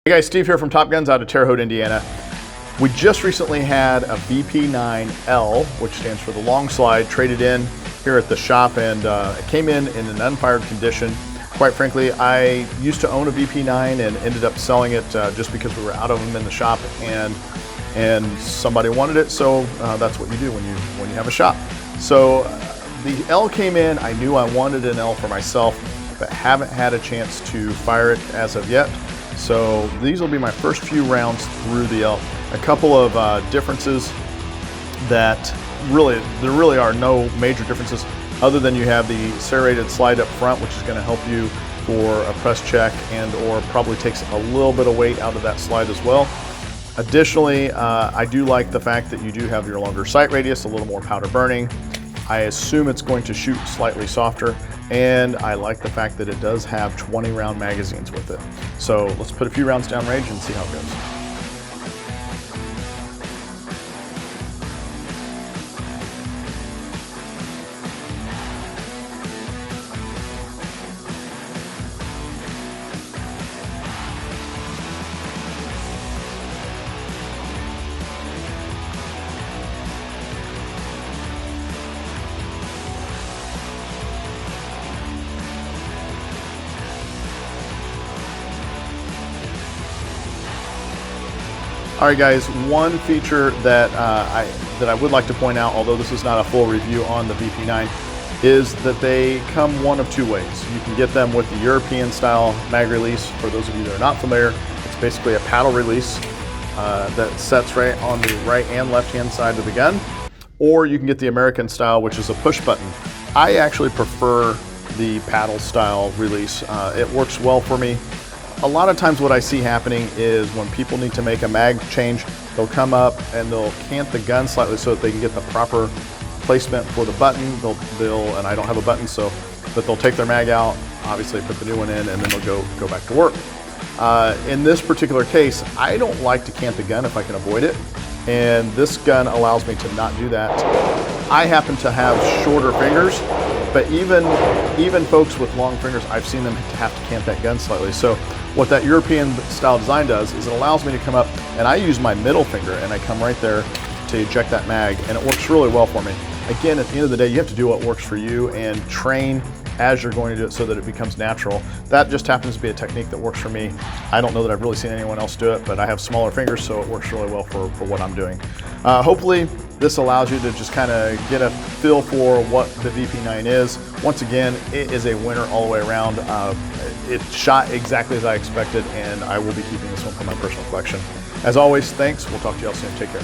Hey guys, Steve here from Top Guns out of Terre Haute, Indiana. We just recently had a VP9L, which stands for the long slide, traded in here at the shop, and it came in an unfired condition. Quite frankly, I used to own a VP9 and ended up selling it just because we were out of them in the shop, and somebody wanted it, so that's what you do when you have a shop. So the L came in. I knew I wanted an L for myself, but haven't had a chance to fire it as of yet. So these will be my first few rounds through the L. A couple of differences that there really are no major differences other than you have the serrated slide up front, which is going to help you for a press check and or probably takes a little bit of weight out of that slide as well. Additionally, I do like the fact that you do have your longer sight radius, a little more powder burning. I assume it's going to shoot slightly softer, and I like the fact that it does have 20 round magazines with it. So let's put a few rounds downrange and see how it goes. All right, guys, one feature that I would like to point out, although this is not a full review on the VP9, is that they come one of two ways. You can get them with the European style mag release. For those of you that are not familiar, it's basically a paddle release that sets right on the right and left hand side of the gun. Or you can get the American style, which is a push button. I actually prefer the paddle style release. It works well for me. A lot of times what I see happening is when people need to make a mag change, they'll come up and they'll cant the gun slightly so that they can get the proper placement for the button. And I don't have a button, but they'll take their mag out, obviously put the new one in, and then they'll go back to work. In this particular case, I don't like to cant the gun if I can avoid it, and this gun allows me to not do that. I happen to have shorter fingers, but even folks with long fingers, I've seen them have to cant that gun slightly. So what that European style design does is it allows me to come up, and I use my middle finger and I come right there to eject that mag, and it works really well for me. Again, at the end of the day, you have to do what works for you and train as you're going to do it so that it becomes natural. That just happens to be a technique that works for me. I don't know that I've really seen anyone else do it, but I have smaller fingers, so it works really well for what I'm doing. Hopefully, this allows you to just kind of get a feel for what the VP9 is. Once again, it is a winner all the way around. It shot exactly as I expected, and I will be keeping this one for my personal collection. As always, thanks. We'll talk to you all soon. Take care.